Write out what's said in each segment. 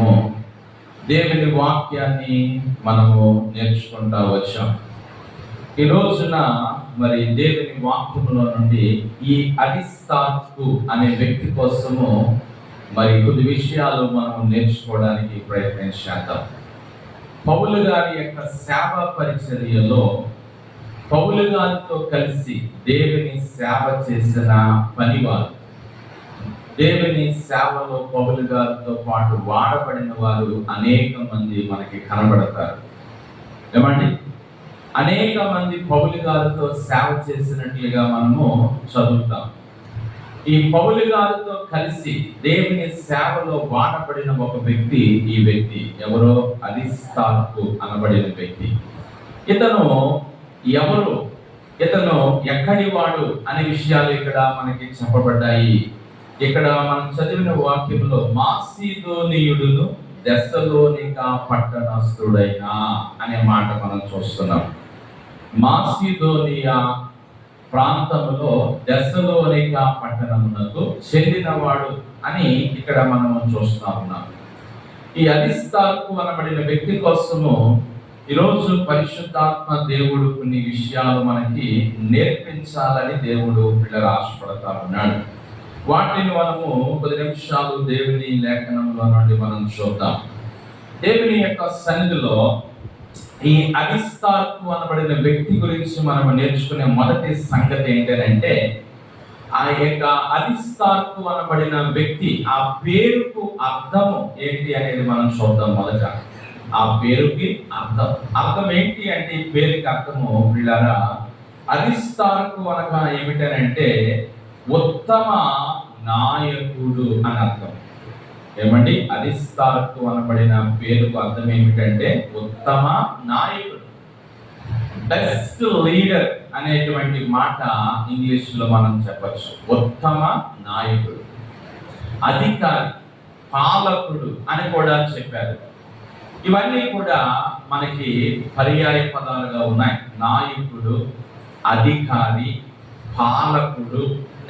కోసము దేవుని వాక్యాన్ని మనము నేర్చుకుంటా వచ్చాం. ఈ రోజున మరి దేవుని వాక్యములో నుండి ఈ అరిస్తార్కు అనే వ్యక్తి కోసము మరి కొద్ది విషయాలు మనం నేర్చుకోవడానికి ప్రయత్నం చేద్దాం. పౌలు గారి యొక్క సేవ పరిచర్యలో పౌలు గారితో కలిసి దేవుని సేవ చేసిన పనివారు, దేవుని సేవలో పౌలు గారితో పాటు వాడబడిన వారు అనేక మంది మనకి కనబడతారు. ఏమండి, అనేక మంది పౌలు గారితో సేవ చేసినట్లుగా మనము చదువుతాం. ఈ పౌలు గారితో కలిసి దేవుని సేవలో వాడబడిన ఒక వ్యక్తి, ఈ వ్యక్తి ఎవరో అరిస్తార్కు అనబడిన వ్యక్తి. ఇతను ఎవరు, ఇతను ఎక్కడి వాడు అనే విషయాలు ఇక్కడ మనకి చెప్పబడ్డాయి. ఇక్కడ మనం చదివిన వాక్యంలో మాసిదోనీయుడును దెస్సలోనిక పట్టణస్థుడైన అనే మాట మనం చూస్తున్నాం. మాసిదోనియా ప్రాంతంలో దెస్సలోనిక పట్టణమునకు చెందినవాడు అని ఇక్కడ మనము చూస్తా ఉన్నాం. ఈ అరిస్తార్కు అనబడిన వ్యక్తి కోసము ఈరోజు పరిశుద్ధాత్మ దేవుడు కొన్ని విషయాలు మనకి నేర్పించాలని దేవుడు పిల్లలు ఆశపడతా ఉన్నాడు. వాటిని మనము 10 నిమిషాలు దేవుని లేఖనంలో నుండి మనం చూద్దాం. దేవుని యొక్క సన్నిధిలో ఈ అరిస్తార్కు అనబడిన వ్యక్తి గురించి మనం నేర్చుకునే మొదటి సంగతి ఏంటంటే, ఆ యొక్క అరిస్తార్కు అనబడిన వ్యక్తి ఆ పేరుకు అర్థము ఏంటి అనేది మనం చూద్దాం. మొదట ఆ పేరుకి అర్థం ఏంటి అంటే, ఈ పేరుకి అర్థము పిల్లరా అరిస్తార్కు అనగా ఏమిటనంటే ఉత్తమ నాయకుడు అని అర్థం. ఏమండి, అరిస్తార్కు అనబడిన పేరుకు అర్థం ఏమిటంటే ఉత్తమ నాయకుడు, బెస్ట్ లీడర్ అనేటువంటి మాట ఇంగ్లీష్ లో మనం చెప్పచ్చు. ఉత్తమ నాయకుడు, అధికారి, పాలకుడు అని కూడా చెప్పారు. ఇవన్నీ కూడా మనకి పర్యాయ పదాలుగా ఉన్నాయి. నాయకుడు, అధికారి, పాలకుడు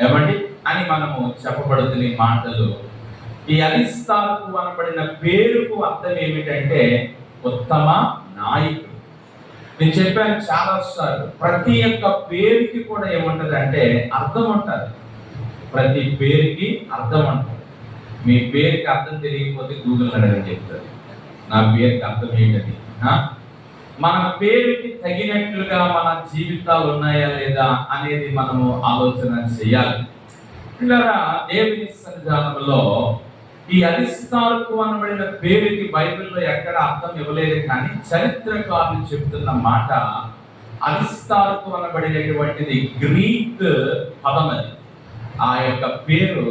ఏమండి అని మనము చెప్పబడుతున్న మాటలు. ఈ అరిస్తార్కు అనబడిన పేరుకు అర్థం ఏమిటంటే ఉత్తమ నాయకుడు. నేను చెప్పాను చాలా సార్లు, ప్రతి ఒక్క పేరుకి కూడా ఏముంటది అంటే అర్థం ఉంటుంది. ప్రతి పేరుకి అర్థం ఉంటుంది. మీ పేరుకి అర్థం తెలియకపోతే గూగుల్ అడగని చెప్తారు, నా పేరుకి అర్థం ఏంటని. మన పేరుకి తగినట్లుగా మన జీవితాలు ఉన్నాయా లేదా అనేది మనము ఆలోచన చేయాలి. పిల్లరా, దేవుని సన్నిధానంలో ఈ అరిస్తార్కు అనబడిన పేరుకి బైబిల్లో ఎక్కడ అర్థం ఇవ్వలేదు, కానీ చరిత్రకారులు చెప్తున్న మాట అరిస్తార్కు అనబడినటువంటిది గ్రీక్ పదం. అది ఆ యొక్క పేరు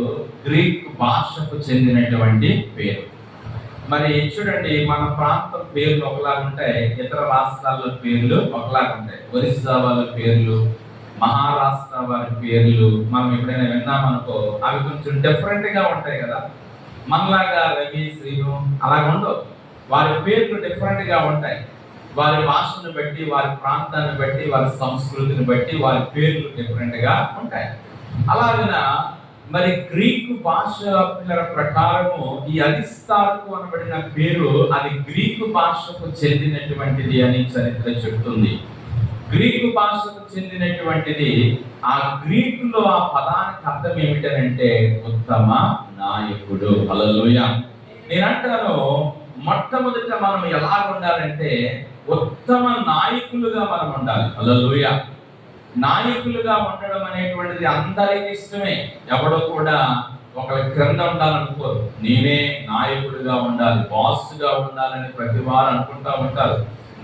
గ్రీక్ భాషకు చెందినటువంటి పేరు. మరి చూడండి, మన ప్రాంతం పేర్లు ఒకలాగా ఉంటాయి, ఇతర రాష్ట్రాల పేర్లు ఒకలాగా ఉంటాయి. ఒరిస్సా వాళ్ళ పేర్లు, మహారాష్ట్ర వారి పేర్లు మనం ఎప్పుడైనా విన్నామనుకో, అవి కొంచెం డిఫరెంట్ గా ఉంటాయి కదా. మనలాగా రవి, శ్రీను అలాగ ఉండవు. వారి పేర్లు డిఫరెంట్ గా ఉంటాయి. వారి భాషను బట్టి, వారి ప్రాంతాన్ని బట్టి, వారి సంస్కృతిని బట్టి వారి పేర్లు డిఫరెంట్ గా ఉంటాయి. అలాగిన మరి గ్రీకు భాష ప్రకారము ఈ అరిస్తార్కు అనబడిన పేరు అది గ్రీకు భాషకు చెందినటువంటిది అని చరిత్ర చెప్తుంది. గ్రీకు భాషకు చెందినటువంటిది. ఆ గ్రీకులో ఆ పదానికి అర్థం ఏమిటంటే ఉత్తమ నాయకుడు. హల్లెలూయా. నేనంటాను, మొట్టమొదట మనం ఎలా ఉండాలంటే ఉత్తమ నాయకులుగా మనం ఉండాలి. హల్లెలూయా. నాయకులుగా ఉండడం అనేటువంటిది అందరికి ఇష్టమే. ఎవడో కూడా ఒకరి క్రింద ఉండాలనుకోరు. నేనే నాయకుడిగా ఉండాలి, బాస్గా ఉండాలని ప్రతి వారు అనుకుంటా ఉంటారు.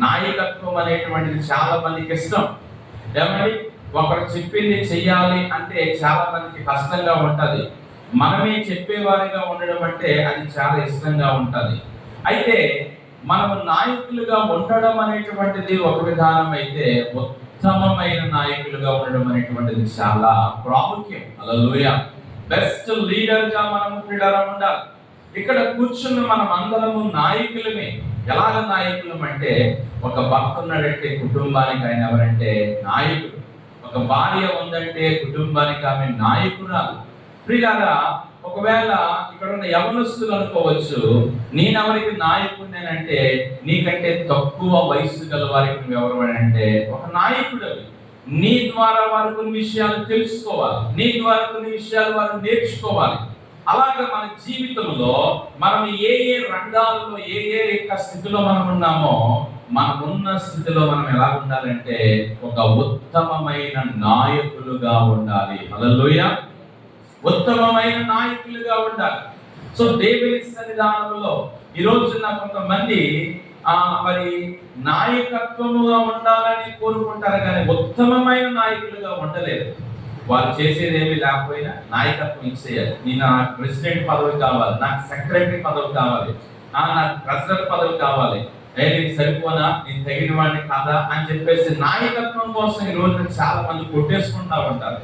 నాయకత్వం అనేటువంటిది చాలా మందికి ఇష్టం. ఏమండి, ఒకరు చెప్పింది చెయ్యాలి అంటే చాలా మందికి కష్టంగా ఉంటది. మనమే చెప్పేవారిగా ఉండడం అంటే అది చాలా ఇష్టంగా ఉంటది. అయితే మనం నాయకులుగా ఉండడం అనేటువంటిది ఒక విధానం అయితే, ఉత్తమమైన నాయకులుగా ఉండడం అనేటువంటిది చాలా ప్రాముఖ్యం. హల్లెలూయా. బెస్ట్ లీడర్ గా మనము పిల్లలు ఉండాలి. ఇక్కడ కూర్చున్న మనం అందరము నాయకులమే. ఎలాగ నాయకులం అంటే, ఒక భర్త ఉన్నాడంటే కుటుంబానికి ఆయన ఎవరంటే నాయకుడు. ఒక భార్య ఉందంటే కుటుంబానికి ఆమె నాయకురాలు. ప్రియులారా, ఒకవేళ ఇక్కడ ఉన్న యవనస్తులు అనుకోవచ్చు, నేను ఎవరికి నాయకుడినేనంటే నీకంటే తక్కువ వయసు గల వారికి నువ్వు ఎవరు అంటే ఒక నాయకుడు. నీ ద్వారా వారు కొన్ని విషయాలు తెలుసుకోవాలి, నీ ద్వారా కొన్ని విషయాలు వారు నేర్చుకోవాలి. అలాగే మన జీవితంలో మనం ఏ రంగాల్లో ఏ యొక్క స్థితిలో మనం ఉన్నామో, మనం ఉన్న స్థితిలో మనం ఎలా ఉండాలంటే ఒక ఉత్తమమైన నాయకులుగా ఉండాలి. హల్లెలూయా! ఉత్తమమైన నాయకులుగా ఉండాలి. సో దేవుని సన్నిధానంలో ఈ రోజున కొంతమంది మరి నాయకత్వముగా ఉండాలని కోరుకుంటారు, కానీ ఉత్తమమైన నాయకులుగా ఉండలేదు. వారు చేసేది ఏమి లేకపోయినా నాయకత్వం ఇచ్చేయాలి. నాకు ప్రెసిడెంట్ పదవి కావాలి, నాకు సెక్రటరీ పదవి కావాలి, నాకు ట్రెజరర్ పదవి కావాలి, నేను సరిపోనా, నేను తగిన వాడిని కాదా అని చెప్పేసి నాయకత్వం కోసం ఈ రోజున చాలా మంది కొట్టేసుకుంటా ఉంటారు.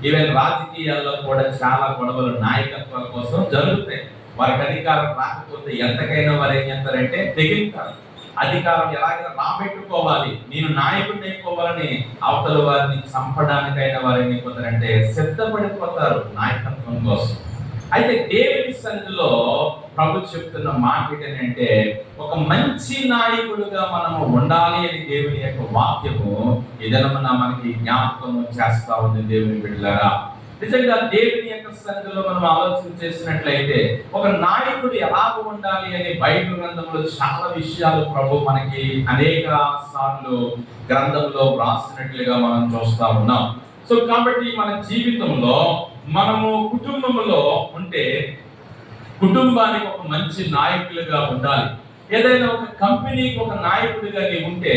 ఈవెన్ రాజకీయాల్లో కూడా చాలా గొడవలు నాయకత్వాల కోసం జరుగుతాయి. వారికి అధికారం రాకపోతే ఎంతకైనా వారు ఏం చేస్తారంటే తెగింటారు. అధికారం ఎలాగైనా రాబెట్టుకోవాలి, నేను నాయకుడిని అయిపోవాలని అవతల వారిని చంపడానికైనా వారు ఏం అయిపోతారంటే సిద్ధపడిపోతారు నాయకత్వం కోసం. అయితే దేవుని సన్నిధిలో ప్రభు చెప్తున్న మాట ఏంటంటే ఒక మంచి నాయకుడుగా మనము ఉండాలి అని దేవుని యొక్క వాక్యము ఏదైనా మనకి జ్ఞాపకం చేస్తా ఉంది. దేవుని బిడ్డలారా, నిజంగా దేవుని యొక్క సన్నిధిలో మనం ఆలోచన చేసినట్లయితే ఒక నాయకుడు ఎలాగ ఉండాలి అని బైబిల్ గ్రంథంలో చాలా విషయాలు ప్రభు మనకి అనేక సార్లు గ్రంథంలో వ్రాసినట్లుగా మనం చూస్తా ఉన్నాం. సో కాబట్టి మన జీవితంలో మనము కుటుంబంలో ఉంటే కుటుంబానికి ఒక మంచి నాయకులుగా ఉండాలి. ఏదైనా ఒక కంపెనీకి ఒక నాయకుడిగా నీవు ఉంటే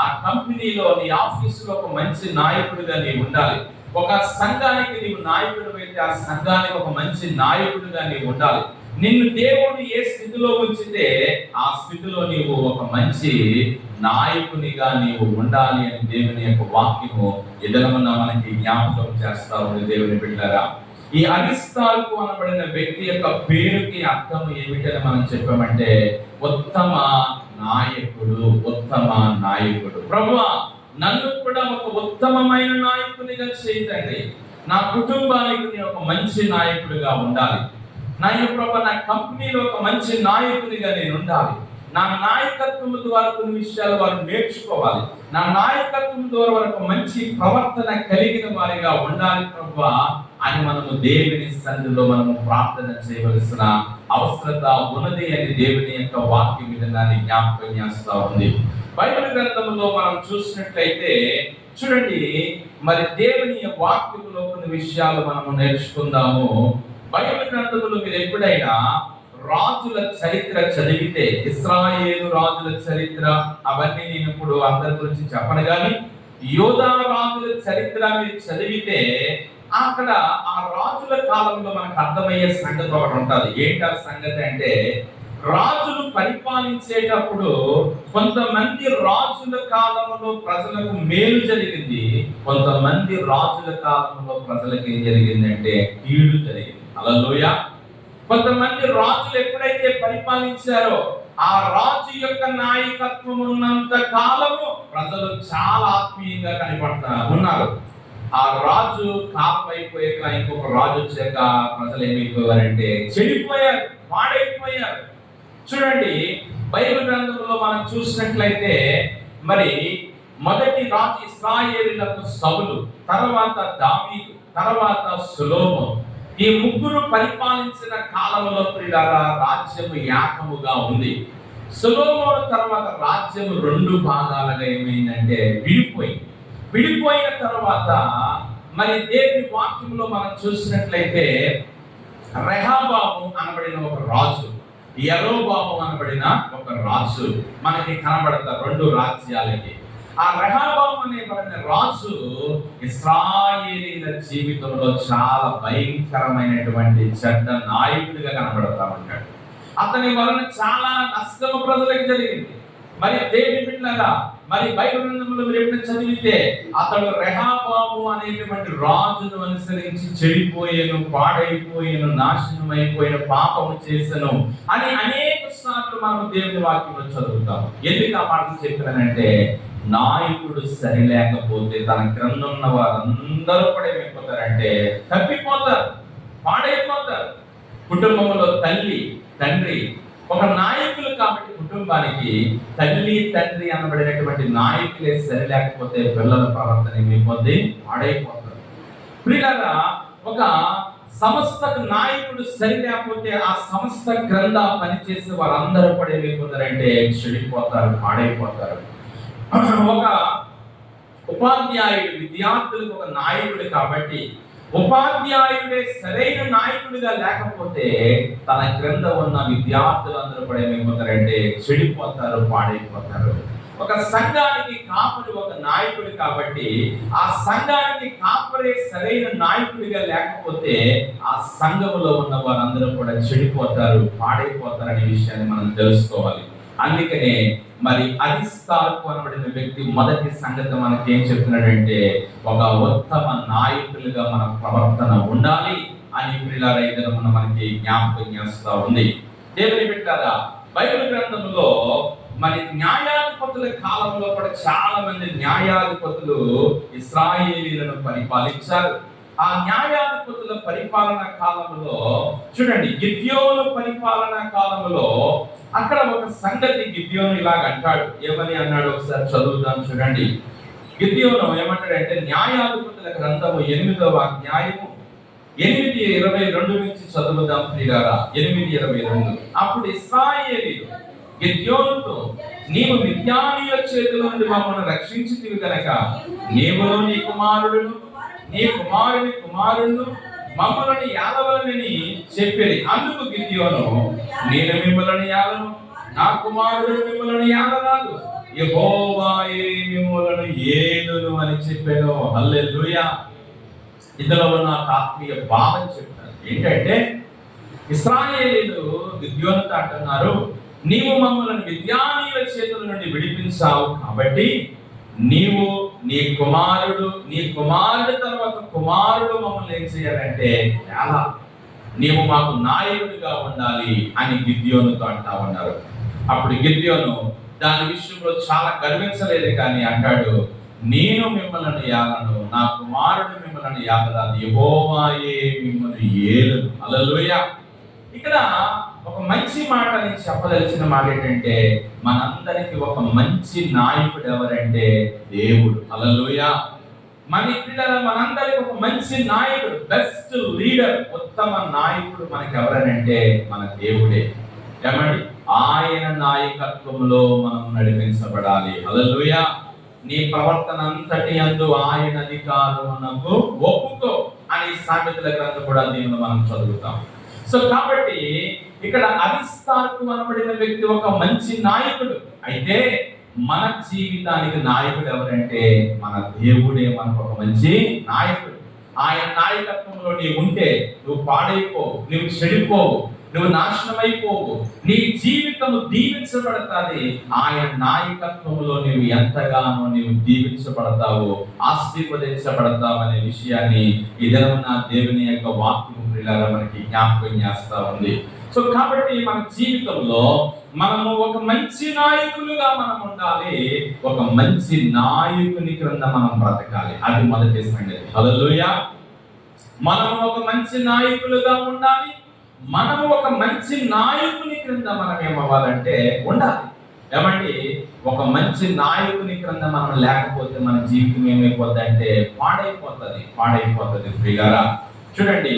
ఆ కంపెనీలో నీ ఆఫీసులో ఒక మంచి నాయకుడిగా నీవు ఉండాలి. ఒక సంఘానికి నీవు నాయకుడు అయితే ఆ సంఘానికి ఒక మంచి నాయకుడిగా నీవు ఉండాలి. నిన్ను దేవుడు ఏ స్థితిలో ఉంచితే ఆ స్థితిలో నీవు ఒక మంచి నాయకునిగా నీవు ఉండాలి అని దేవుని యొక్క వాక్యము ఎదలమన్నా మనకి జ్ఞాపకం చేస్తా ఉంది. దేవుని బిడ్డలారా, ఈ అరిస్తార్కు అనబడిన వ్యక్తి యొక్క పేరుకి అర్థం ఏమిటని మనం చెప్పామంటే ఉత్తమ నాయకుడు. ఉత్తమ నాయకుడు. ప్రభువా, నన్ను కూడా ఒక ఉత్తమమైన నాయకునిగా చేయండి. నా కుటుంబానికి నేను ఒక మంచి నాయకుడిగా ఉండాలి. నాయన ప్రభు, నా కంపెనీలో ఒక మంచి నాయకునిగా నేను ఉండాలి. నా నాయకత్వం ద్వారా కొన్ని విషయాలు వారు నేర్చుకోవాలి. నా నాయకత్వం ద్వారా వారికి మంచి ప్రవర్తన కలిగిన వారిగా ఉండాలి ప్రభు అని మనము దేవుని సన్నిధిలో మనము ప్రార్థన చేయవలసిన అవసరత ఉన్నది అని దేవుని యొక్క వాక్యం మీద జ్ఞాపకం చేస్తా ఉంది. బైబిల్ గ్రంథంలో మనం చూసినట్లయితే చూడండి, మరి దేవుని వాక్యంలో కొన్ని విషయాలు మనము నేర్చుకుందాము. బైబిల్ గ్రంథంలో మీరు ఎప్పుడైనా రాజుల చరిత్ర చదివితే, ఇశ్రాయేలు రాజుల చరిత్ర అవన్నీ నేను ఇప్పుడు అందరి గురించి చెప్పను, కానీ యోధా రాజుల చరిత్ర మీరు చదివితే అక్కడ ఆ రాజుల కాలంలో మనకు అర్థమయ్యే సంగతి ఒకటి ఉంటుంది. ఏంటి ఆ సంగతి అంటే, రాజులు పరిపాలించేటప్పుడు కొంతమంది రాజుల కాలంలో ప్రజలకు మేలు జరిగింది, కొంతమంది రాజుల కాలంలో ప్రజలకు ఏం జరిగిందంటే కీడు జరిగింది. హల్లెలూయా! కొంతమంది రాజులు ఎప్పుడైతే పరిపాలించారో ఆ రాజు యొక్క నాయకత్వం ఉన్నంత కాలము ప్రజలు చాలా ఆత్మీయంగా కనపడతా ఉన్నారు. ఆ రాజు కాలం అయిపోయాక ఇంకొక రాజు వచ్చాక ప్రజలు ఏమైపోయారంటే చెడిపోయారు, పాడైపోయారు. చూడండి, బైబిల్ గ్రంథంలో మనం చూసినట్లయితే మరి మొదటి రాజు ఇశ్రాయేలీయులకు సౌలు, తర్వాత దావీదు, తర్వాత సొలొమోను. ఈ ముగ్గురు పరిపాలించిన కాలంలో ప్రియులారా రాజ్యము ఏకముగా ఉంది. సొలొమోను తర్వాత రాజ్యము రెండు భాగాలుగా ఏమైందంటే విడిపోయింది. విడిపోయిన తర్వాత మరి దేవుని వాక్యంలో మనం చూసినట్లయితే రెహబాము అనబడిన ఒక రాజు, యరొబాము అనబడిన ఒక రాజు మనకి కనబడతారు రెండు రాజ్యాలకి. ఆ రెహబాము అనేబడిన రాజు ఇశ్రాయేలీయుల జీవితంలో చాలా భయంకరమైనటువంటి చెడ్డ నాయకుడిగా కనబడతా ఉంటాడు. అతని వలన చాలా నష్టము ప్రజలకు జరిగింది. మరి దేవుని బిడ్డలారా, మరి బైబిల్ గ్రంథంలో మీరు ఎప్పుడు చదివితే అతడు రెహబాము అనేటువంటి రాజును అనుసరించి చెడిపోయేను, పాడైపోయేను, నాశనం అయిపోయిన, పాపము చేసను అని అనేక సార్లు మనం దేవుని వాక్యంలో చదువుతాం. ఎందుకు ఆ మాటలు చెప్పానంటే, నాయకుడు సరి లేకపోతే తన క్రింద ఉన్న వారందరూ కూడా ఏమైపోతారంటే తప్పిపోతారు, పాడైపోతారు. కుటుంబంలో తల్లి తండ్రి ఒక నాయకులు కాబట్టి కుటుంబానికి తల్లి తండ్రి అనబడినటువంటి నాయకులే సరి లేకపోతే పిల్లల ప్రవర్తన ఏమైపోద్ది, పాడైపోతారు. ప్రియులారా, ఒక సంస్థకు నాయకుడు సరి లేకపోతే ఆ సంస్థ క్రింద పనిచేసే వారందరూ కూడా ఏమైపోతారంటే చెడిపోతారు, పాడైపోతారు. ఒక ఉపాధ్యాయుడు విద్యార్థులకు ఒక నాయకుడు కాబట్టి ఉపాధ్యాయుడే సరైన నాయకుడిగా లేకపోతే తన క్రింద ఉన్న విద్యార్థులందరూ కూడా ఏమైపోతారంటే చెడిపోతారు, పాడైపోతారు. ఒక సంఘానికి కాపరి ఒక నాయకుడు కాబట్టి ఆ సంఘానికి కాపరే సరైన నాయకుడిగా లేకపోతే ఆ సంఘములో ఉన్న వారందరూ కూడా చెడిపోతారు, పాడైపోతారు అనే విషయాన్ని మనం తెలుసుకోవాలి. అందుకనే మరి అరిస్తార్కు అనబడిన వ్యక్తి మొదటి సంగతి మనకి ఏం చెప్తున్నాడంటే ఒక ఉత్తమ నాయకులుగా మన ప్రవర్తన ఉండాలి అని ప్రియులారా ఈ దినమున మనకి జ్ఞాపకం చేస్తా ఉంది. దేవుని బిడ్డలారా, బైబిల్ గ్రంథంలో మరి న్యాయాధిపతుల కాలంలో కూడా చాలా మంది న్యాయాధిపతులు ఇశ్రాయేలీయులను పరిపాలించారు. ఆ న్యాయాధిపతుల పరిపాలన కాలంలో చూడండి, గిద్యోను పరిపాలన కాలంలో అక్కడ ఒక సంగతి గిద్యోను ఇలాగ అంటాడు. ఏమని అన్నాడు ఒకసారి చదువుదాం చూడండి. గిద్యోను ఏమంటాడంటే న్యాయాధిపతుల గ్రంథము 8వ అధ్యాయము 8:22 నుంచి చదువుదాం ప్రియులారా. 8:22. అప్పుడు ఇశ్రాయేలీయులు గిద్యోనుతో, నీవు మిద్యానీయుల చేతిలో నుండి మమ్మల్ని రక్షించితివి గనక నీవును నీ కుమారుడును నీ కుమారుని కుమారుడు మమ్మల్ని ఏలవలనని చెప్పేది. అందుకు గిద్యోను, నేను మిమ్మల్ని ఏలను, నా కుమారుడు మిమ్మల్ని ఏలరాదు, యెహోవాయే మిమ్మల్ని ఏలును అని చెప్పాను. హల్లెలూయా. ఇందులో ఉన్న ఆత్మీయ భావం చెప్తాను ఏంటంటే, ఇశ్రాయేలీయులు గిద్యోనుతో అంటున్నారు, నీవు మమ్మల్ని మిద్యానీయుల చేతుల నుండి విడిపించావు కాబట్టి నీవు నీ కుమారుడు తర్వాత కుమారుడు మమ్మల్ని ఏం చేయాలంటే ఎలా నీవు మాకు నాయకుడిగా ఉండాలి అని గిద్యోనుతో అంటా ఉన్నారు. అప్పుడు గిద్యోను దాని విషయంలో చాలా గర్వించలేదు, కానీ అంటాడు, నేను మిమ్మల్ని ఏలను, నా కుమారుడు మిమ్మల్ని ఏలరాదు, యెహోవాయే మిమ్మల్ని ఏలును. హల్లెలూయా. ఇక్కడ ఒక మంచి మాట నేను చెప్పదలిచిన మాట ఏంటంటే, మనందరికి ఒక మంచి నాయకుడు ఎవరంటే దేవుడు. హల్లెలూయా. మన పిల్లల మనందరికి ఒక మంచి నాయకుడు, బెస్ట్ లీడర్, ఉత్తమ నాయకుడు మనకి ఎవరనంటే మన దేవుడే. ఏమండి, ఆయన నాయకత్వంలో మనం నడిపించబడాలి. హల్లెలూయా. నీ ప్రవర్తన అంతటి యందు ఆయన అధికారమునకు ఒప్పుకో అని సామెతల గ్రంథం కూడా దీనిలో మనం చదువుతాం. సో కాబట్టి ఇక్కడ అరిస్తార్కు అనబడిన వ్యక్తి ఒక మంచి నాయకుడు. అయితే మన జీవితానికి నాయకుడు ఎవరంటే మన దేవుడే మనకు ఒక మంచి నాయకుడు. ఆయన నాయకత్వంలో నీవు ఉంటే నువ్వు పాడైపోవు, నువ్వు చెడిపోవు, నువ్వు నాశనం అయిపోవు, నీ జీవితము దీవించబడతాది. ఆయన నాయకత్వంలో నీవు ఎంతగానో నీవు దీవించబడతావు, ఆశీర్వదించబడతావు అనే విషయాన్ని ఇదన దేవుని యొక్క వాక్యం మనకి జ్ఞాపకం చేస్తా ఉంది. సో కాబట్టి మన జీవితంలో మనము ఒక మంచి నాయకులుగా మనం ఉండాలి, ఒక మంచి నాయకుని క్రింద మనం బ్రతకాలి. అది మొదటి సంగతి. హల్లెలూయా. మనము ఒక మంచి నాయకులుగా ఉండాలి, మనము ఒక మంచి నాయకుని క్రింద మనం ఏమవ్వాలంటే ఉండాలి. ఏమండి, ఒక మంచి నాయకుని క్రింద మనం లేకపోతే మన జీవితం ఏమైపోద్ది అంటే పాడైపోతుంది ప్రియులారా. చూడండి,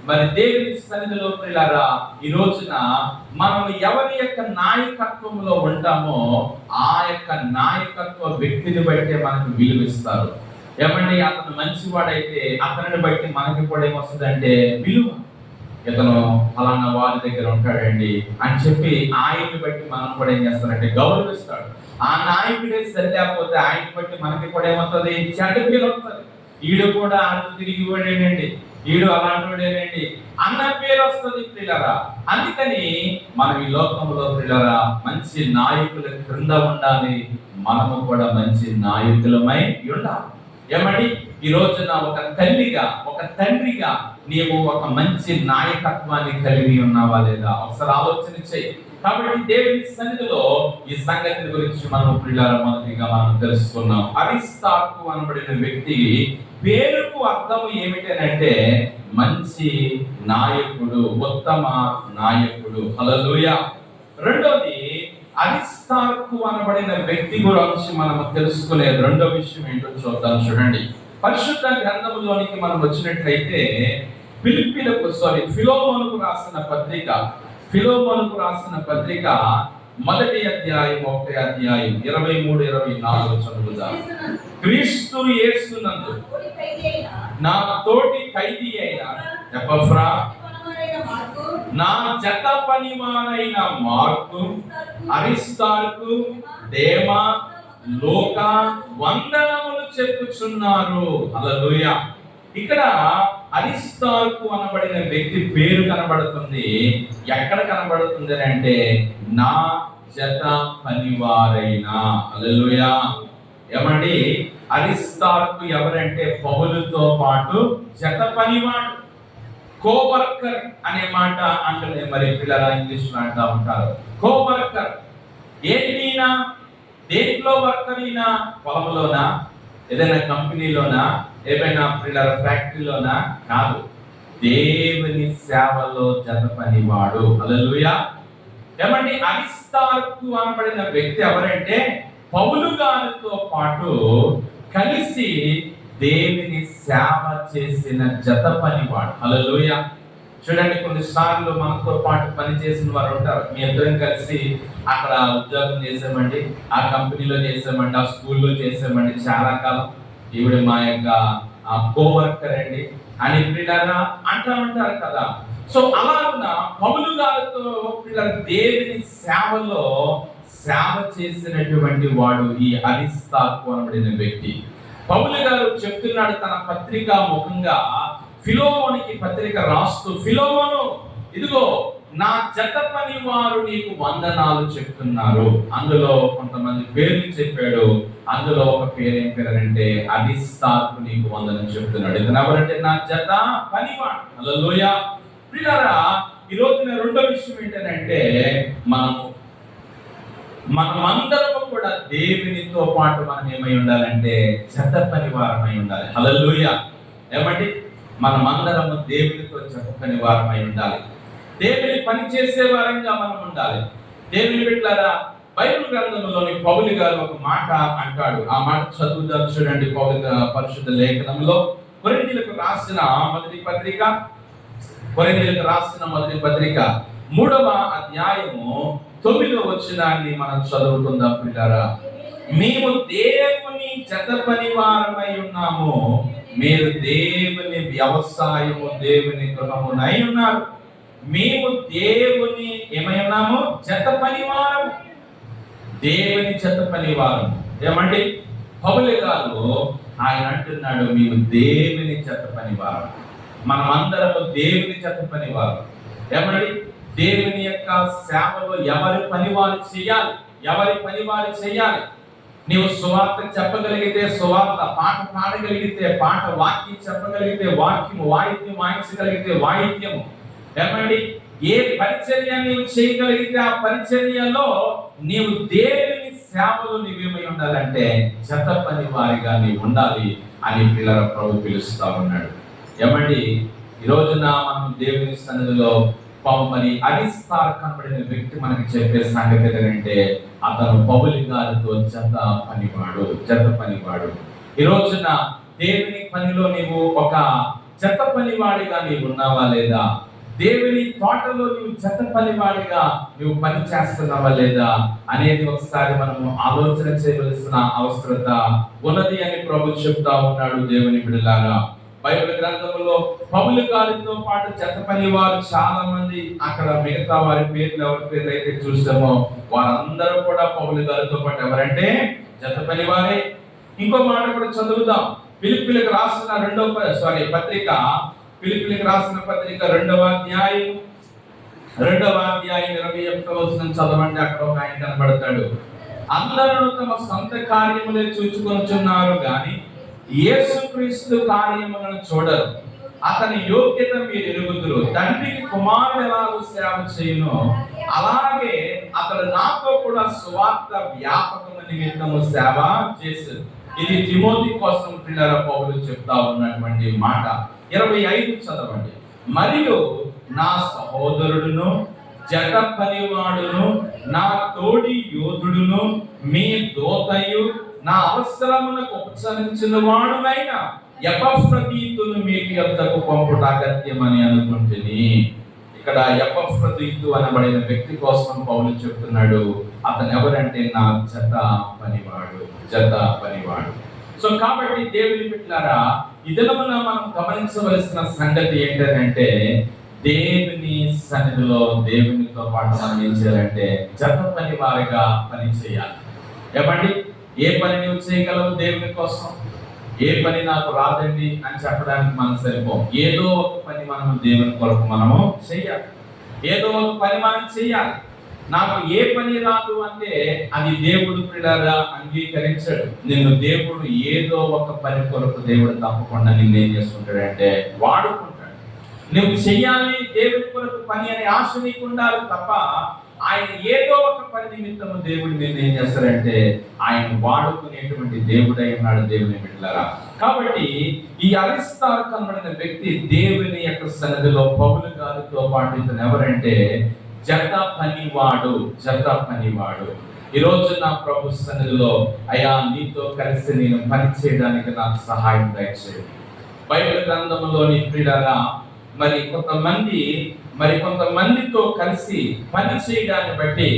మరి దేవుని సన్నిధిలో ప్రియులారా, ఈ రోజున మనం ఎవరి యొక్క నాయకత్వంలో ఉంటామో ఆ యొక్క నాయకత్వ వ్యక్తిని బట్టి మనకు విలువిస్తారు. ఏమండి, అతను మంచివాడైతే అతనిని బట్టి మనకి కూడా ఏమొస్తుందంటే విలువ. ఇతను ఫలానా వారి దగ్గర ఉంటాడండి అని చెప్పి ఆయన్ని బట్టి మనం కూడా ఏం చేస్తారంటే గౌరవిస్తాడు. ఆ నాయకుడే సరి లేకపోతే ఆయన్ని బట్టి మనకి కూడా ఏమవుతుంది, చెడ్డ పేరు వస్తుంది. ఈడు కూడా ఆడు తిరిగి వాడేనండి, ఈడు అలాంటి వాడేనండి అన్న పేరు వస్తుంది ప్రియులారా. అందుకని మనం ఈ లోకంలో ప్రియులారా మంచి నాయకుల క్రింద ఉండాలి, మనము కూడా మంచి నాయకులమై ఉండాలి. ఏమండి, ఈ రోజున ఒక తల్లిగా ఒక తండ్రిగా నీవు ఒక మంచి నాయకత్వాన్ని కలిగి ఉన్నావా లేదా ఒకసారి ఆలోచన చేయి. కాబట్టి దేవుని సన్నిధిలో ఈ సంగతి గురించి మనం ప్రియులారా మొదటిగా మనం తెలుసుకున్నాం. అరిస్తార్కు అనబడిన వ్యక్తి పేరుకు అర్థం ఏమిటంటే మంచి నాయకుడు, ఉత్తమ నాయకుడు. హల్లెలూయా. రెండోది, అరిస్తార్కు అనబడిన వ్యక్తి గురించి మనం తెలుసుకునే రెండో విషయం ఏంటో చూద్దాం. చూడండి, పరిశుద్ధ గ్రంథంలోనికి మనం వచ్చినట్లయితే ఫిలోమోనుకు రాసిన పత్రిక మొదటి అధ్యాయం 1వ అధ్యాయం 23-24 చదువుదాం. క్రీస్తు యేసునందు నా తోటి ఖైదీ అయిన ఎపఫ్రా, నా జత పనివానైన మార్కు, అరిస్తార్కు, దేమా, లోకా వందనములు చెప్పుచున్నారు. హల్లెలూయా. ఇక్కడ అరిస్తార్కు అనబడిన వ్యక్తి పేరు కనబడుతుంది. ఎక్కడ కనబడుతుంది అంటే నా జత పనివారైన. హల్లెలూయా. ఏమండి, అరిస్తార్కు ఎవరంటే పౌలుతో పాటు జత పనివాడు, కోవర్కర్ అనే మాట అంటే మరి పిల్లల ఇంగ్లీష్ లో అంటా ఉంటారు. కోవర్కర్ ఏంటినా, దేంట్లో వర్కర్ అయినా, పొలంలోనా, ఏదైనా కంపెనీలోనా, ఏదైనా పిల్లల ఫ్యాక్టరీలోనా కాదు, దేవుని సేవలో జత పనివాడు. హల్లెలూయా. ఏమండి, అరిస్తార్కు అనబడిన వ్యక్తి ఎవరంటే పౌలు గారితో పాటు కలిసి దేవుని సేవ చేసిన జత పనివాడు. హల్లెలూయా. చూడండి, కొన్నిసార్లు మనతో పాటు పనిచేసిన వారు ఉంటారు. మీ ఇద్దరం కలిసి అక్కడ ఉద్యోగం చేసామండి, ఆ కంపెనీలో చేసామండి, ఆ స్కూల్లో చేసామండి చాలా కాలం, ఈవిడ మా యొక్క కోవర్కర్ అండి అని పిల్లరా అంటూ ఉంటారు కదా. సో అలాగున్న పౌలు గారితో పిల్లల దేవుని సేవలో సేవ చేసినటువంటి వాడు ఈ అరిస్తార్కు అనబడిన వ్యక్తి. పౌలు గారు చెప్తున్నాడు తన పత్రిక ముఖంగా ఫిలోమోనికి పత్రిక రాస్తూ, ఫిలోమోను, ఇదిగో నా జత పని వారు నీకు వందనాలు చెప్తున్నారు. అందులో కొంతమంది పేర్లు చెప్పాడు. అందులో ఒక పేరు ఏం పేరంటే అరిస్తార్కు నీకు వందనం చెప్తున్నాడు. ఇతను ఎవరంటే నా జత పనివాడు. హల్లెలూయా. ప్రియులారా, ఈ రోజున రెండో విషయం ఏంటంటే మనమందరము కూడా దేవునితో పాటు మనం ఏమై ఉండాలంటే జత పనివారమై ఉండాలి. హల్లెలూయా. ఏమండి, మనమందరము దేవునితో జత పనివారమై ఉండాలి. దేవుని పని చేసే వారంగా మనం ఉండాలి. దేవుని బిడ్డలారా, బైబిల్ గ్రంథంలోని పౌలు గారు ఒక మాట అంటాడు. ఆ మాట చదువుదాం. చూడండి, పౌలు పరిశుద్ధ లేఖనంలో కొరింథీయులకు రాసిన మొదటి పత్రిక 3వ అధ్యాయము 9వ వచనాన్ని మనం చదువుకుందాం. పిల్లారా, మేము దేవుని జత పనివారమై ఉన్నాము, మీరు దేవుని వ్యవసాయము, దేవుని గృహమునై ఉన్నారు. మేము దేవుని ఏమై ఉన్నాము? జత పనివారం. దేవుని జత పనివారం. ఏమండి, పౌలు గారు ఆయన అంటున్నాడు, మేము దేవుని జత పనివారం. మనమందరము దేవుని జత పనివారం. ఏమండి, దేవుని యొక్క సేవలో ఎవరి పని వారు చేయాలి. నీవు సువార్త చెప్పగలిగితే సువార్త, పాట పాడగలిగితే పాట, వాక్యం చెప్పగలిగితే వాక్యము, వాయిద్యం వాయించగలిగితే వాయిద్యము. ఏమండి, ఏ పరిచర్య నీవు చేయగలిగితే ఆ పరిచర్యలో నీవు దేవుని సేవలో నీవేమై ఉండాలంటే జత పని వారిగా నీవు ఉండాలి అని పిల్లల ప్రభు పిలుస్తా ఉన్నాడు. ఏమండి, ఈ రోజున మనం దేవుని సన్నిధిలో మరి అరిస్తార్కు కనబడిన వ్యక్తి మనకి చెప్పే సంగతి ఏంటంటే అతను పౌలు గారితో జత పనివాడు. ఈ రోజున దేవుని పనిలో నీవు ఒక జత పనివాడిగా నీవు ఉన్నావా లేదా? దేవుని తోటలో నీవు జత పనివాడిగా నువ్వు పని చేస్తున్నావా లేదా అనేది ఒకసారి మనము ఆలోచన చేయవలసిన అవసరత ఉన్నది అని ప్రభు చెప్తా ఉన్నాడు. దేవుని బిడ్డలారా, బైబిల్ గ్రంథంలో పౌలు గారితో పాటు జత పని వారు చాలా మంది, అక్కడ మిగతా వారి పేర్లు ఎవరి పేర్లు అయితే చూసామో వారందరూ కూడా పౌలు గారితో పాటు ఎవరంటే జత పని వారే. ఇంకో మాట కూడా చదువుదాం. ఫిలిప్పీలకు రాసిన పత్రిక 2వ అధ్యాయం 21వ వచనం చదవండి. అక్కడ ఒక ఆయన కనబడతాడు. అందరూ తమ సొంత కార్యములే చూచుకొనుచున్నారు గాని యేసుక్రీస్తు కార్యములను చూడరు. అతని యోగ్యత మీరు ఎరుగుదురు. తండ్రికి కుమారుడు ఎలాగో సేవ చేయునో అలాగే అతడు నాతో కూడా సువార్త వ్యాపకము నిమిత్తము సేవ చేశారు. ఇది తిమోతి కోసం పిల్లల పౌలు చెప్తా ఉన్నటువంటి మాట. 25 చదవండి. మరియు నా సహోదరుడును జత పనివాడును నా తోడి యోధుడును మీ దూతయు నా అవసరమునకు ఉపచరించిన వాడునైన ఎపఫ్రదీతును మీకు యొద్దకు పంపుట అగత్యమని అనుకుంటుని. ఇక్కడ ఎపఫ్రదీతు అనబడిన వ్యక్తి కోసం పౌలు చెప్తున్నాడు. అతను ఎవరంటే నా జత పనివాడు. సో కాబట్టి దేవుని బిడ్డలారా, ఈ దినమున మనం గమనించవలసిన సంగతి ఏంటంటే, దేవుని సన్నిధిలో దేవునితో పాటు మనం ఏం చేయాలంటే జత పని వారిగా పని చేయాలి. ఏమండి, ఏ పని నువ్వు చేయగలవు దేవుని కోసం? ఏ పని నాకు రాదండి అని చెప్పడానికి మనం సరిపోం. ఏదో ఒక పని మనం దేవుని కొరకు మనము చెయ్యాలి. ఏదో ఒక పని మనం చెయ్యాలి. నాకు ఏ పని రాదు అంటే అది దేవుడు పిల్లగా అంగీకరించాడు. నిన్ను దేవుడు ఏదో ఒక పని కొరకు దేవుడు తప్పకుండా నిన్నేం చేసుకుంటాడంటే వాడుకుంటాడు. నువ్వు చెయ్యాలి దేవుడి కొరకు పని అనే ఆశ నీకు ఉండాలి తప్ప, ఆయన ఏదో ఒక పని నిమిత్తము దేవుడు నిన్ను ఏం చేస్తారంటే ఆయన వాడుకునేటువంటి దేవుడై ఉన్నాడు దేవుని బిడ్డలారా. కాబట్టి ఈ అరిస్తార్కు అనబడిన వ్యక్తి దేవుని యొక్క సన్నిధిలో పౌలు గారితో పాటు ఇతను ఎవరంటే జత పనివాడు. ఈ రోజు నా ప్రభు సన్నిధిలో అయ్యా నీతో కలిసి నేను పని చేయడానికి నాకు సహాయం దయచేయండి. బైబిల్ గ్రంథంలోని ప్రియులారా, కొంతమందితో కలిసి పని చేయడాన్ని బట్టి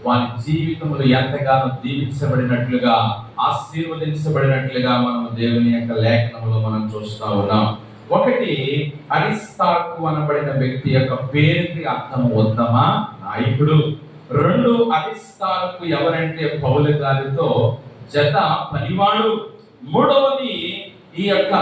వారి జీవితంలో ఎంతగానో దీవించబడినట్లుగా ఆశీర్వదించబడినట్లుగా మనం దేవుని యొక్క లేఖనంలో మనం చూస్తా ఉన్నాం. ఒకటి, అరిస్తార్కు అనబడిన వ్యక్తి యొక్క పేరుకి అర్థం ఉత్తమ నాయకుడు. 2, అరిస్తార్కు ఎవరంటే పౌలు గారితో జత పనివాడు. 3వది, ఈ యొక్క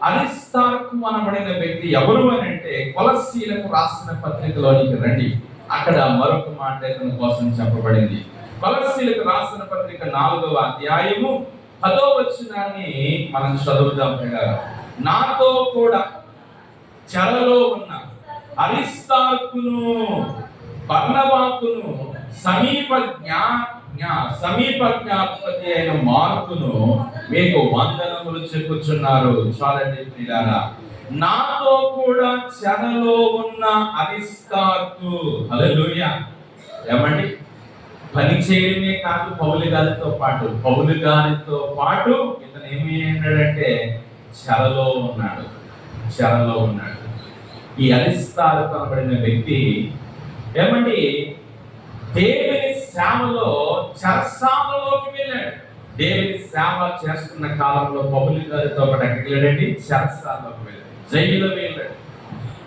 అరిస్తార్కు అనబడిన వ్యక్తి ఎవరు అని అంటే కొలస్సీలకు రాసిన పత్రికలోనికి రండి. అక్కడ మరొక మాట ఇతని కోసం చెప్పబడింది. కొలస్సీలకు రాసిన పత్రిక 4వ అధ్యాయము 10వ వచనాన్ని మనం చదువుదాం. నాతో కూడా చెరలో ఉన్న అరిస్తార్కును బర్నబాకును సమీప జ్ఞాపకతి అయిన మార్కును మీకు వందనములు చెప్పుచున్నారు. చాలండి ప్రియులారా, నాతో కూడా చెరలో ఉన్న అరిస్తార్కు. హల్లెలూయా. ఏమండి, పని చేయడమే కాదు, పౌలు గారితో పాటు ఇతను ఏమి అన్నాడంటే చెరలో ఉన్నాడు. ఈ అరిస్తార్కు అనబడిన వ్యక్తి ఏమండి దేవుని సేవలో చెరసాలలోకి వెళ్ళాడు. దేవుని సేవ చేస్తున్న కాలంలో పౌలు గారితో పాటు ఎక్కడికి వెళ్ళాడండి? చెరసాలలోకి వెళ్ళాడు, జైలులో వెళ్ళాడు.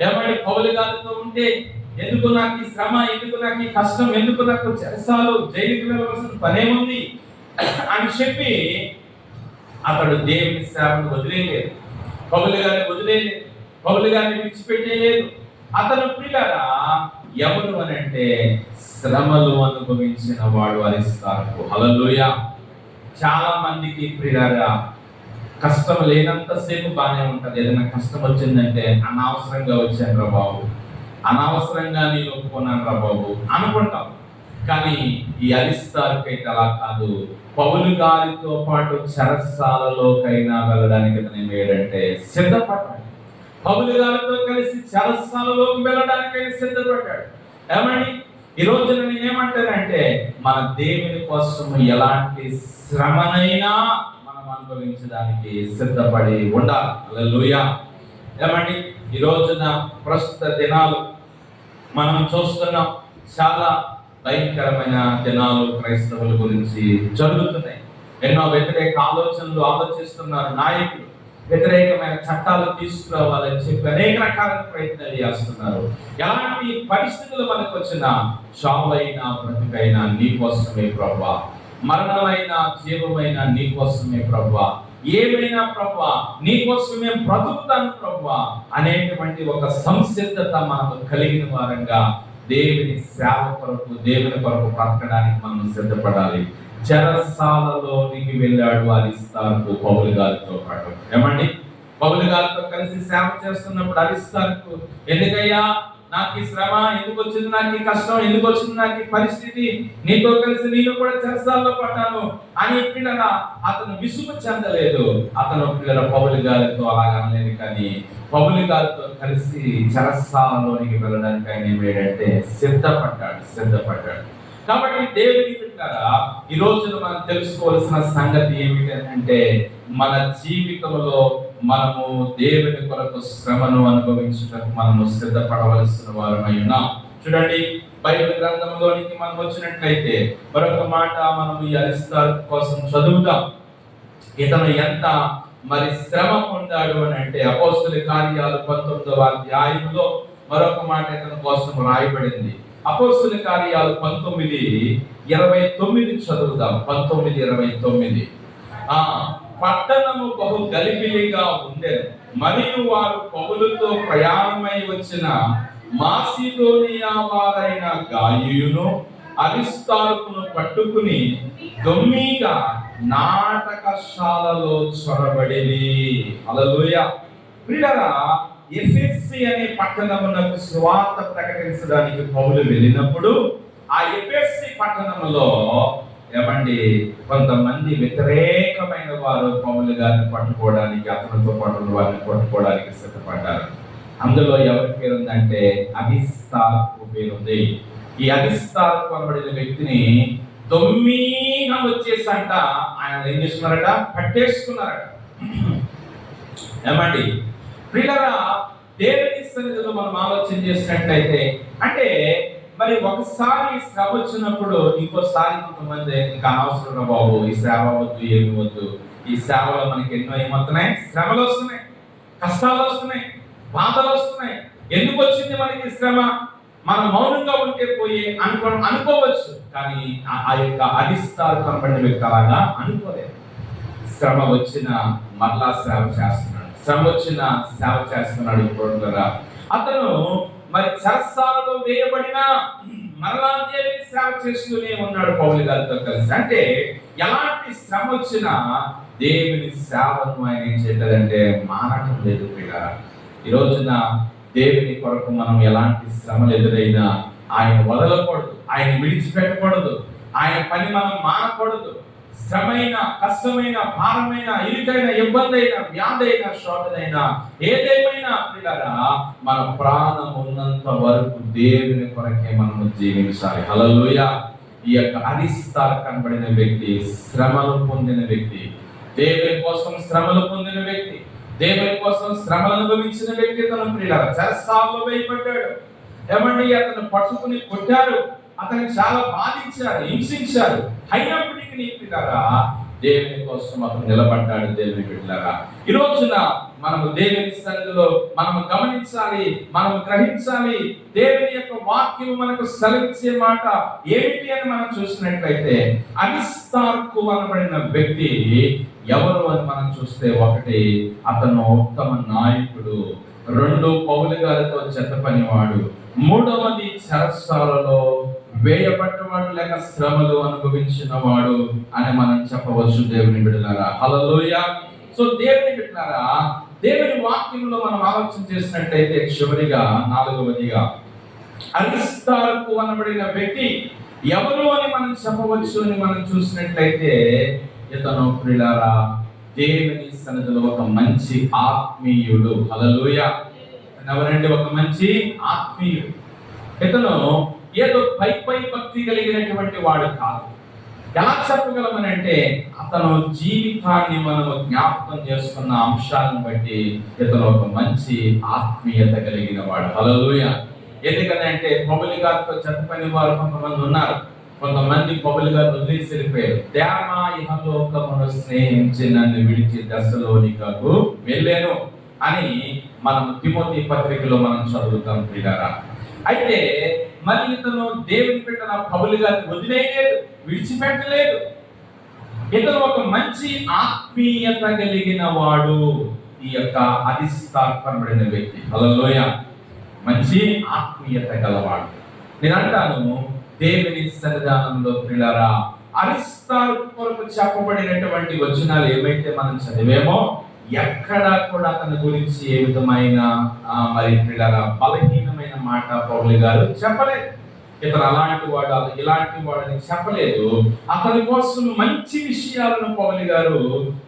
ఏమండి, పౌలు గారితో ఉంటే ఎందుకు నాకు ఈ శ్రమ, ఎందుకు నాకు ఈ కష్టం, ఎందుకు నాకు చెరసాలు, జైలుకి వెళ్ళవలసిన పనేముంది అని చెప్పి అతడు దేవుని సేవను వదిలేయలేదు. పౌలు గారిని విడిచిపెట్టేయలేదు. అతను ప్రియులారా ఎవరు అని అంటే శ్రమలు అనుభవించిన వాడు అరిస్తార్కు. హల్లెలూయా. చాలా మందికి ప్రియులారా కష్టం లేనంతసేపు బాగానే ఉంటది. ఏదైనా కష్టం వచ్చిందంటే అనవసరంగా వచ్చాను రా బాబు, అనవసరంగా నేను ఒప్పుకున్నాను రా బాబు అనుకుంటాం. కానీ ఈ అరిస్తార్కు అయితే అలా కాదు. పౌలు గారితో పాటు చెరసాలలోకైనా వెళ్ళడానికి అతను ఏమంటే సిద్ధపడ్డాడు. పౌలు గారితో కలిసి చెరసాలలోకి వెళ్ళడానికి సిద్ధపడ్డాడు. ఏమండి, ఈ రోజున నేనేమంటానంటే మన దేవుని కోసం ఎలాంటి శ్రమనైనా మనం అనుభవించడానికి సిద్ధపడి ఉండాలి. హల్లెలూయా. ఏమండి, ఈ రోజున ప్రస్తుత దినాలు మనం చూస్తున్నాం. చాలా భయంకరమైన దినాలు క్రైస్తవుల గురించి జరుగుతున్నాయి. ఎన్నో వ్యతిరేక ఆలోచనలు ఆలోచిస్తున్నారు నాయకులు. వ్యతిరేకమైన చట్టాలు తీసుకురావాలని చెప్పి అనేక రకాల ప్రయత్నాలు చేస్తున్నారు. ఎలాంటి పరిస్థితులు మనకు వచ్చినా చావైనా బ్రతుకైనా నీ కోసమే ప్రభువా, మరణమైన జీవమైన నీ కోసమే ప్రభువా, ఏమైనా ప్రభువా నీ కోసమే బ్రతుకుతాను ప్రభువా అనేటువంటి ఒక సంసిద్ధత మనకు కలిగిన వారంగా దేవుని సేవ కొరకు, దేవుని కొరకు బ్రతకడానికి మనం సిద్ధపడాలి. చెరసాలలోనికి వెళ్ళాడు అరిస్తార్కు పౌలు గారితో పాటు. ఏమండి, పౌలు గారితో కలిసి సేవ చేస్తున్నప్పుడు అరిస్తార్కు ఎందుకయ్యా నాకు ఈ శ్రమ ఎందుకు వచ్చింది, నాకు ఈ కష్టం ఎందుకు వచ్చింది, నాకు ఈ పరిస్థితి, నీతో కలిసి నేను కూడా చెరసాల్లో పడ్డాను అని పిల్లల అతను విసుగు చెందలేదు. అతను పిల్లల పౌలు గారితో అలాగ అనలేదు. కానీ పౌలు గారితో కలిసి చెరసాలలోనికి వెళ్ళడానికి ఆయన ఏమేంటంటే సిద్ధపడ్డాడు. కాబట్టి దేవుని బిడ్డలారా, ఈ రోజున మనం తెలుసుకోవాల్సిన సంగతి ఏమిటంటే, మన జీవితంలో మనము దేవుని కొరకు శ్రమను అనుభవించడానికి మనము సిద్ధపడవలసిన వారమై ఉన్నాం. చూడండి, బైబిల్ గ్రంథంలోనికి మనం వచ్చినట్లయితే మరొక మాట మనం ఈ అరిస్తార్కు కోసం చదువుతాం. ఇతను ఎంత మరి శ్రమ పొందాడు అని అంటే, అపోస్తుల కార్యాలు 19వ అధ్యాయంలో మరొక మాట ఇతని కోసం రాయబడింది. అపోస్తుల కార్యాలు 19:29 చదువుదాం. 19:29. పట్టణము బహు గలిబిలిగా ఉండేది, మరియు వారు పౌలుతో ప్రయాణమై వచ్చిన మాసిదోనియా వారైన గాయును అరిస్తార్కును పట్టుకుని దొమ్మిగా నాటకశాలలో చొరబడిరి. హల్లెలూయా. ప్రియులారా, ఎఫెసీ అనే పట్టణమునకు సువార్త ప్రకటించడానికి పౌలు వెళ్ళినప్పుడు ఆ ఎఫెసీ పట్టణంలో ఏమండి కొంతమంది వ్యతిరేకమైన వారు పౌలు గారిని పట్టుకోవడానికి, అతనితో పాటు వారిని పట్టుకోవడానికి సిద్ధపడ్డారు. అందులో ఎవరి పేరు ఉందంటే అరిస్తార్కు పేరుంది. ఈ అరిస్తార్కు అనబడిన వ్యక్తిని దొమ్మిగా వచ్చేసంట ఆయన ఏం చేస్తున్నారట, పట్టేసుకున్నారట. ఏమండి ప్రియులారా, దేవుని సన్నిధిలో మనం ఆలోచన చేసినట్లయితే, అంటే మరి ఒకసారి శ్రమ వచ్చినప్పుడు ఇంకోసారి కొంతమంది ఇంకా అనవసరం బాబు, ఈ సేవ వద్దు, ఏమి వద్దు, ఈ సేవలో మనకి ఎన్నో ఏమవుతున్నాయి, శ్రమలు వస్తున్నాయి, కష్టాలు వస్తున్నాయి, బాధలు వస్తున్నాయి. ఎందుకు వచ్చింది మనకి శ్రమ, మనం మౌనంగా ఉంటే పోయి అనుకోవచ్చు. కానీ ఆ యొక్క అరిస్తార్కు కనబడిన వ్యక్తి అలాగా అనుకోలేదు. శ్రమ వచ్చిన మరలా సేవ చేస్తున్నాడు, శ్రమ వచ్చిన సేవ చేస్తున్నాడు. ఇప్పుడు కదా అతను మరి చెరసాలలో వేయబడిన మరలా దేవుని సేవ చేస్తూనే ఉన్నాడు పౌలు గారితో కలిసి. అంటే ఎలాంటి శ్రమ వచ్చినా దేవుని సేవను ఆయన ఏం చేయలేదంటే మానటం లేదు. ఈ రోజున దేవుని కొరకు మనం ఎలాంటి శ్రమలు ఎదురైనా ఆయన వదలకూడదు, ఆయన విడిచిపెట్టకూడదు, ఆయన పని మనం మానకూడదు. శ్రమైన, కష్టమైన, భారమైన, ఇరుకైన, ఇబ్బంది అయినా, వ్యాధి అయినా, శోధనైనా, ఏదేమైనా పిల్లరా మన ప్రాణం ఉన్నంత వరకు దేవుని కొరకే మనము జీవించాలి. హల్లెలూయా. ఈ యొక్క అరిస్తార్కు కనబడిన వ్యక్తి శ్రమలు పొందిన వ్యక్తి, దేవుని కోసం శ్రమలు పొందిన వ్యక్తి, దేవుని కోసం శ్రమలు అనుభవించిన వ్యక్తి. తన ప్రియులారా చెరసాలలో వేయబడ్డాడు. ఏమండి అతను పట్టుకుని కొట్టారు, అతన్ని చాలా బాధించారు, హింసించారు. అయినప్పటికీ పిల్లరా దేవుని కోసం అతను నిలబడ్డాడు. దేవుని బిడ్డలారా, ఈ రోజున మనము దేవుని సన్నిధిలో మనము గమనించాలి, మనము గ్రహించాలి. దేవుని యొక్క వాక్యం మనకు సెలవిచ్చే మాట ఏమిటి అని మనం చూసినట్లయితే, అరిస్తార్కు అనబడిన వ్యక్తి ఎవరు అని మనం చూస్తే, ఒకటి అతను ఉత్తమ నాయకుడు, రెండు పౌలు గారితో చెత్త పనివాడు, మూడవది చెరసాలలో వేయబడ్డవాడు లేక శ్రమలు అనుభవించిన వాడు అని మనం చెప్పవచ్చు. దేవుని బిడ్డలారా హల్లెలూయా. సో దేవుని బిడ్డలారా, దేవుని వాక్యంలో మనం ఆలోచన చేసినట్లయితే చివరిగా నాలుగవదిగా అరిస్తార్కు అనబడిన వ్యక్తి ఎవరు అని మనం చెప్పవచ్చు అని మనం చూసినట్లయితే, ఇతను ప్రియులారా దేవుని సన్నిధిలో ఒక మంచి ఆత్మీయుడు. హల్లెలూయా. ఎవరండి? ఒక మంచి ఆత్మీయుడు. ఇతను ఏదో పై భక్తి కలిగినటువంటి వాడు కాదు. ఎలా చెప్పగలమని అంటే, అతను జీవితాన్ని మనము జ్ఞాపకం చేసుకున్న అంశాలను బట్టి ఇతను ఒక మంచి ఆత్మీయత కలిగిన వాడు. హల్లెలూయా. ఎందుకని అంటే పౌలు గారితో చెత్త పని వారు కొంతమంది ఉన్నారు. కొంతమంది పౌలు గారు వదిలేసి వెళ్ళిపోయారు. దేవ ఇహలోకమును స్నేహించి నన్ను విడిచి దశలోనికకు వెళ్ళాను అని మనం తిమోతి పత్రికలో మనం చదువుతాం ప్రియులారా. అయితే మరి ఇతను దేవుని పెట్టిన పౌలు గారిని వదిలేయలేదు, విడిచిపెట్టలేదు. ఇతను ఒక మంచి ఆత్మీయత కలిగిన వాడు. ఈ యొక్క అరిస్తార్కు అనబడిన వ్యక్తి హల్లెలూయా మంచి ఆత్మీయత గలవాడు. నేను అంటాను, దేవుని సన్నిధానంలో ప్రియులారా అరిస్తార్కు కొరకు చెప్పబడినటువంటి వచనాలు ఏమైతే మనం చదివేమో, ఎక్కడా కూడా అతని గురించి ఏ విధమైన మరి పిల్లల బలహీనమైన మాట పౌలు గారు చెప్పలేదు. ఇతను అలాంటి వాడు ఇలాంటి వాడని చెప్పలేదు. అతని కోసం మంచి విషయాలను పౌలు గారు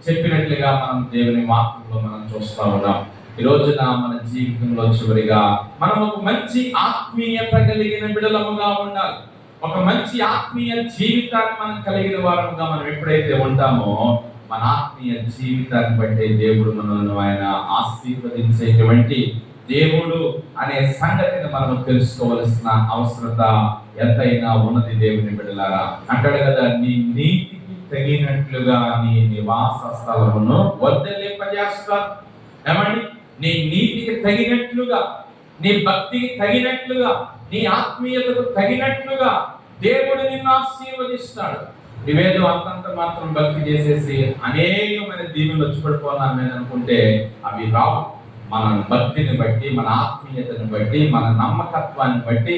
చెప్పినట్లుగా మనం దేవుని వాక్యంలో మనం చూస్తా ఉన్నాం. ఈ రోజున మన జీవితంలో చివరిగా మనం ఒక మంచి ఆత్మీయత కలిగిన బిడ్డలముగా ఉండాలి. ఒక మంచి ఆత్మీయ జీవితాన్ని మనం కలిగిన వారముగా మనం ఎప్పుడైతే ఉంటామో మన ఆత్మీయ జీవితాన్ని బట్టి దేవుడు మనల్ని ఆయన ఆశీర్వదించేటువంటి దేవుడు అనే సంగతిని మనం తెలుసుకోవలసిన అవసరత ఎంతైనా ఉన్నది. దేవుని బిడ్డలారా అంటాడు కదా, నీ నీతికి తగినట్లుగా నీ నివాస స్థలమును వర్ధిల్లింపజేస్తాను. ఏమండి, నీ నీతికి తగినట్లుగా, నీ భక్తికి తగినట్లుగా, నీ ఆత్మీయతకు తగినట్లుగా దేవుడు నిన్ను ఆశీర్వదిస్తాడు. నువ్వేదో అంతంత మాత్రం భక్తి చేసేసి అనేకమైన దీవులు వచ్చి పడిపోవాలని నేను అనుకుంటే అవి రావు. మన భక్తిని బట్టి, మన ఆత్మీయతను బట్టి, మన నమ్మకత్వాన్ని బట్టి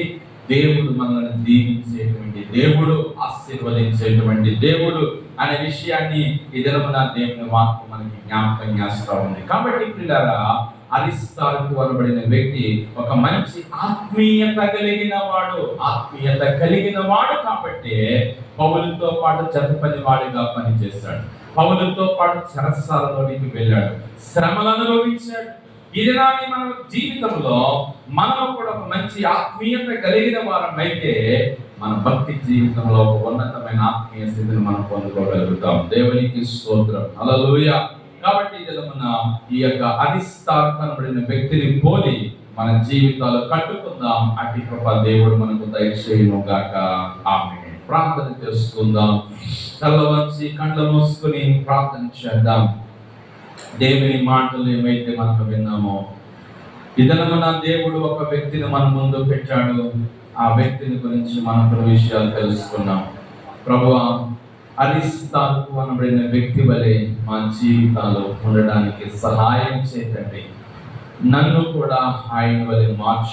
దేవుడు మనల్ని దీవించేటువంటి దేవుడు, ఆశీర్వదించేటువంటి దేవుడు అనే విషయాన్ని ఈ దినమున దేవుని వాక్యం మనకి జ్ఞాపకం చేస్తూ ఉంది. కాబట్టి పిల్లరా, అరిస్తార్కు అనబడిన వ్యక్తి ఒక మంచి ఆత్మీయత కలిగిన వాడు కాబట్టి పౌలుతో పాటు చెరపని వాడిగా పనిచేశాడు. పౌలుతో పాటు చెరసాలలోనికి వెళ్ళాడు, శ్రమలు అనుభవించాడు. ఇదినాని మన జీవితంలో మనం కూడా ఒక మంచి ఆత్మీయత కలిగిన వారం అయితే మన భక్తి జీవితంలో ఒక ఉన్నతమైన ఆత్మీయ స్థితిని మనం పొందుకోగలుగుతాం. దేవునికి స్తోత్రం, హల్లెలూయా. కాబట్టి ఈ యొక్క అరిస్తార్కనబడిన వ్యక్తిని పోలి మన జీవితాలు కట్టుకుందాం. అట్టి కృప దేవుడు మనకు దయచేయును గాక. ఆమేన్. ప్రార్థన చేసుకుందాం. కళ్ళ వంచి కళ్ళు మూసుకుని ప్రార్థన చేద్దాం. దేవుని మాటలు ఏమైతే మనం విన్నామో, ఇదనమున దేవుడు ఒక వ్యక్తిని మన ముందు పెట్టాడు. ఆ వ్యక్తిని గురించి మనం కొన్ని విషయాలు తెలుసుకున్నాం. ప్రభువా, అరిస్తార్కు అనబడిన వ్యక్తి వలె మా జీవితాలు ఉండడానికి సహాయం చేయండి. నన్ను కూడా ఆయన వలె మార్చు.